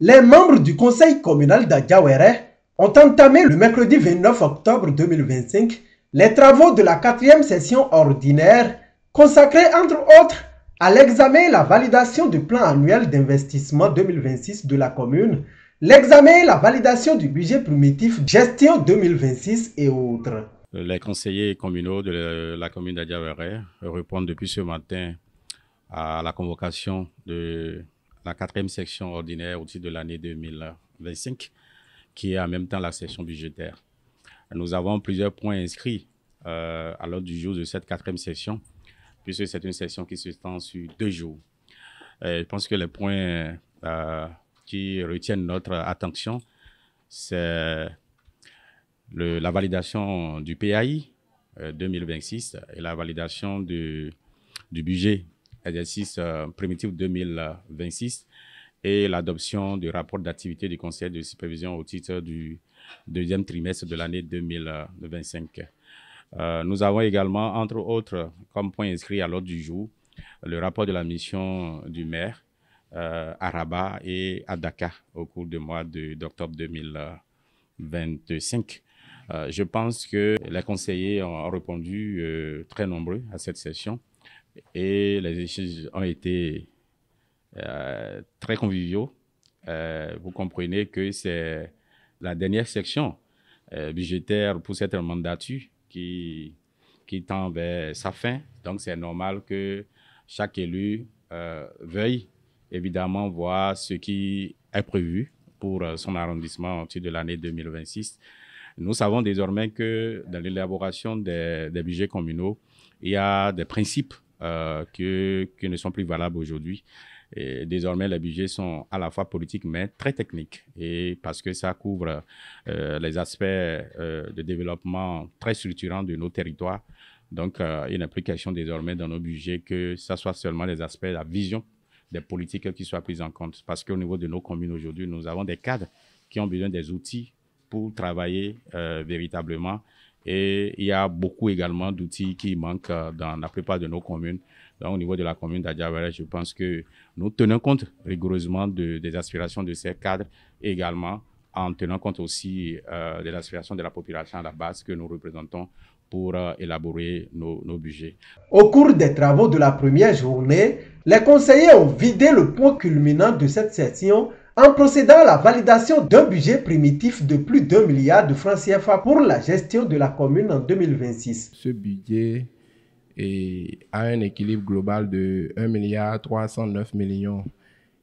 Les membres du conseil communal d'Adjawere ont entamé le mercredi 29 octobre 2025 les travaux de la 4e session ordinaire consacrée entre autres à l'examen et la validation du plan annuel d'investissement 2026 de la commune, l'examen et la validation du budget primitif gestion 2026 et autres. Les conseillers communaux de la commune d'Adjawere répondent depuis ce matin à la convocation de la 4e section ordinaire au titre de l'année 2025, qui est en même temps la session budgétaire. Nous avons plusieurs points inscrits à l'ordre du jour de cette 4e session, puisque c'est une session qui s'étend sur 2 jours. Je pense que les points qui retiennent notre attention, c'est la validation du PAI 2026 et la validation du budget exercice primitif 2026 et l'adoption du rapport d'activité du conseil de supervision au titre du 2e trimestre de l'année 2025. Nous avons également, entre autres, comme point inscrit à l'ordre du jour, le rapport de la mission du maire à Rabat et à Dakar au cours du mois d'octobre 2025. Je pense que les conseillers ont répondu très nombreux à cette session et les échanges ont été très conviviaux. Vous comprenez que c'est la dernière section budgétaire pour cette mandature qui tend vers sa fin. Donc, c'est normal que chaque élu veuille évidemment voir ce qui est prévu pour son arrondissement au titre de l'année 2026. Nous savons désormais que dans l'élaboration des budgets communaux, il y a des principes qui ne sont plus valables aujourd'hui. Et désormais, les budgets sont à la fois politiques, mais très techniques. Et parce que ça couvre les aspects de développement très structurants de nos territoires. Donc, il n'est plus question désormais dans nos budgets que ça soit seulement les aspects, la vision des politiques qui soient prises en compte. Parce qu'au niveau de nos communes aujourd'hui, nous avons des cadres qui ont besoin des outils pour travailler véritablement. Et il y a beaucoup également d'outils qui manquent dans la plupart de nos communes. Donc, au niveau de la commune d'Adjawere, je pense que nous tenons compte rigoureusement des aspirations de ces cadres, et également en tenant compte aussi des aspirations de la population à la base que nous représentons pour élaborer nos budgets. Au cours des travaux de la première journée, les conseillers ont vidé le point culminant de cette session en procédant à la validation d'un budget primitif de plus d'1 milliard de francs CFA pour la gestion de la commune en 2026. Ce budget a un équilibre global de 1 milliard 309 millions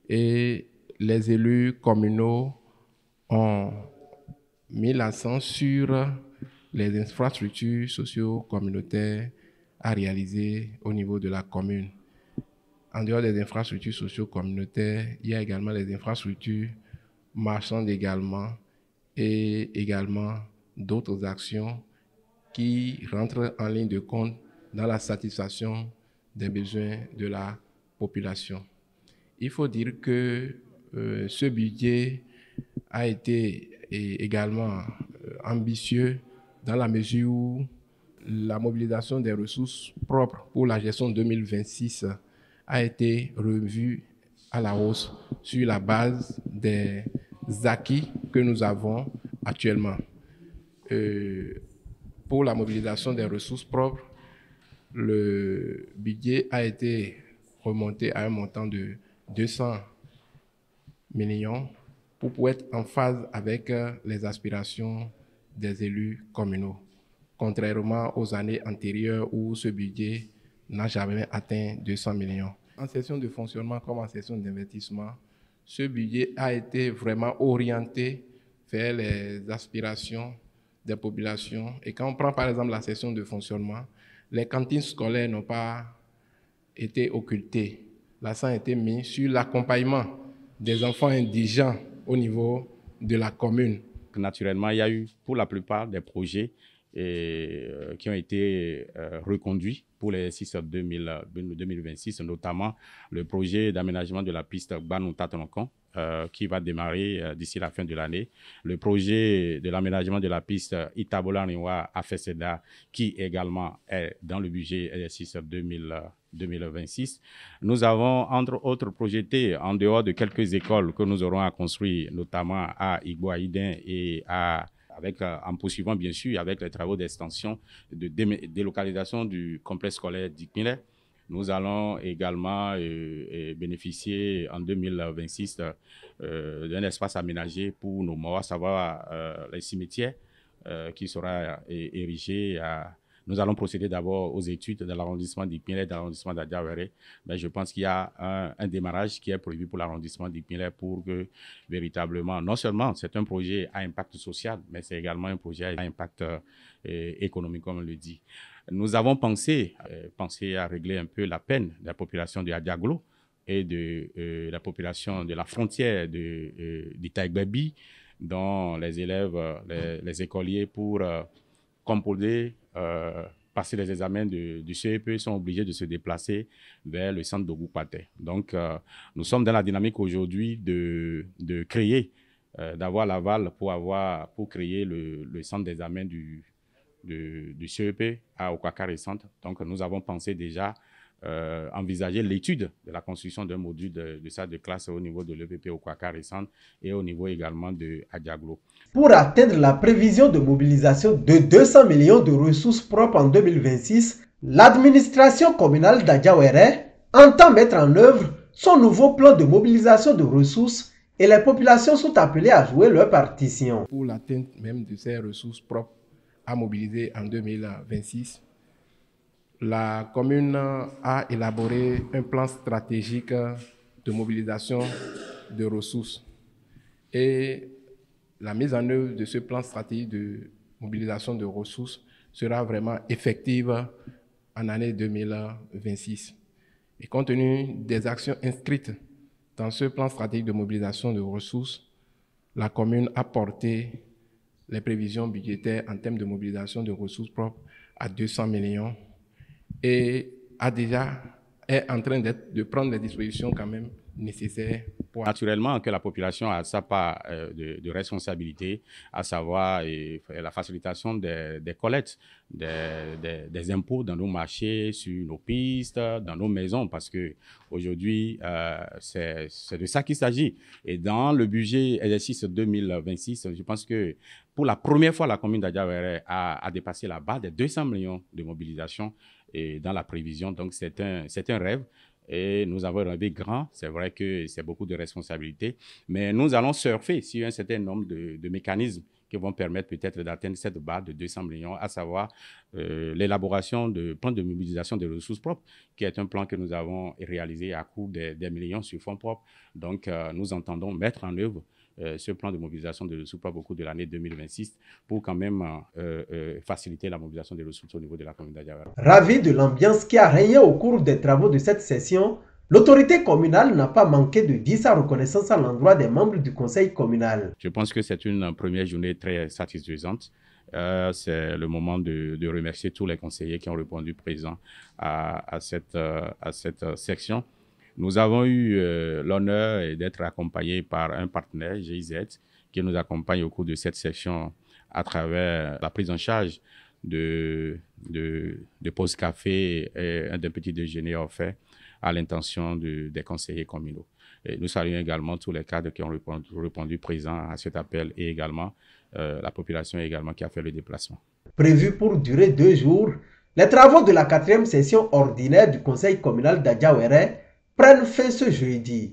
et les élus communaux ont mis l'accent sur les infrastructures socio-communautaires à réaliser au niveau de la commune. En dehors des infrastructures socio-communautaires, il y a également les infrastructures marchandes également et également d'autres actions qui rentrent en ligne de compte dans la satisfaction des besoins de la population. Il faut dire que ce budget a été également ambitieux dans la mesure où la mobilisation des ressources propres pour la gestion 2026 a été revue à la hausse sur la base des acquis que nous avons actuellement. Pour la mobilisation des ressources propres, le budget a été remonté à un montant de 200 millions pour être en phase avec les aspirations des élus communaux, contrairement aux années antérieures où ce budget n'a jamais atteint 200 millions. En session de fonctionnement comme en session d'investissement, ce budget a été vraiment orienté vers les aspirations des populations. Et quand on prend par exemple la session de fonctionnement, les cantines scolaires n'ont pas été occultées. L'accent a été mis sur l'accompagnement des enfants indigents au niveau de la commune. Naturellement, il y a eu pour la plupart des projets qui ont été reconduits pour l'exercice 2026, notamment le projet d'aménagement de la piste Banou-Tatanonkon qui va démarrer d'ici la fin de l'année, le projet de l'aménagement de la piste Itabola-Niwa à Feseda qui également est dans le budget exercice 2026. Nous avons, entre autres, projeté, en dehors de quelques écoles que nous aurons à construire, notamment à Igbo-Aïden et en poursuivant bien sûr avec les travaux d'extension, de délocalisation du complexe scolaire d'Ikmile. Nous allons également bénéficier en 2026 d'un espace aménagé pour nos morts, à savoir les cimetières qui sera érigé à... Nous allons procéder d'abord aux études de l'arrondissement d'Ikmile et de l'arrondissement d'Adiawere. Mais je pense qu'il y a un démarrage qui est prévu pour l'arrondissement d'Ikmile pour que véritablement, non seulement c'est un projet à impact social, mais c'est également un projet à impact économique, comme on le dit. Nous avons pensé à régler un peu la peine de la population de Adiaglo et de la population de la frontière d'Itaïgbebi, dont les élèves, les écoliers, pour composer, passer les examens du CEP, sont obligés de se déplacer vers le centre d'Ogoupate. Donc, nous sommes dans la dynamique aujourd'hui de créer, d'avoir l'aval pour créer le centre d'examen du CEP à Ouakari Centre. Donc, nous avons pensé déjà envisager l'étude de la construction d'un module de salle de classe au niveau de l'EPP Ouakari Centre et au niveau également de Adiaglo. Pour atteindre la prévision de mobilisation de 200 millions de ressources propres en 2026, l'administration communale d'Adiawere entend mettre en œuvre son nouveau plan de mobilisation de ressources et les populations sont appelées à jouer leur partition. Pour l'atteinte même de ces ressources propres à mobiliser en 2026, la commune a élaboré un plan stratégique de mobilisation de ressources. Et la mise en œuvre de ce plan stratégique de mobilisation de ressources sera vraiment effective en année 2026. Et compte tenu des actions inscrites dans ce plan stratégique de mobilisation de ressources, la commune a porté les prévisions budgétaires en termes de mobilisation de ressources propres à 200 millions et est en train de prendre les dispositions quand même nécessaires. Naturellement que la population a sa part de responsabilité, à savoir la facilitation des collectes, des impôts dans nos marchés, sur nos pistes, dans nos maisons, parce qu'aujourd'hui, c'est de ça qu'il s'agit. Et dans le budget exercice 2026, je pense que pour la première fois, la commune d'Adiawere a dépassé la barre des 200 millions de mobilisation dans la prévision. Donc, c'est un rêve. Et nous avons rêvé grand. C'est vrai que c'est beaucoup de responsabilités, mais nous allons surfer sur un certain nombre de mécanismes qui vont permettre peut-être d'atteindre cette barre de 200 millions, à savoir l'élaboration de plans de mobilisation des ressources propres, qui est un plan que nous avons réalisé à coût des millions sur fonds propres. Donc, nous entendons mettre en œuvre ce plan de mobilisation de ressources propres au cours de l'année 2026 pour quand même faciliter la mobilisation des ressources au niveau de la commune d'Adiawere. Ravi de l'ambiance qui a régné au cours des travaux de cette session, l'autorité communale n'a pas manqué de dire sa reconnaissance à l'endroit des membres du conseil communal. Je pense que c'est une première journée très satisfaisante. C'est le moment de remercier tous les conseillers qui ont répondu présents à cette section. Nous avons eu l'honneur d'être accompagnés par un partenaire, GIZ, qui nous accompagne au cours de cette section à travers la prise en charge de pause café et d'un petit déjeuner offert à l'intention des conseillers communaux. Et nous saluons également tous les cadres qui ont répondu présents à cet appel et également la population également qui a fait le déplacement. Prévu pour durer 2 jours, les travaux de la 4e session ordinaire du conseil communal d'Adiawere prennent fin ce jeudi.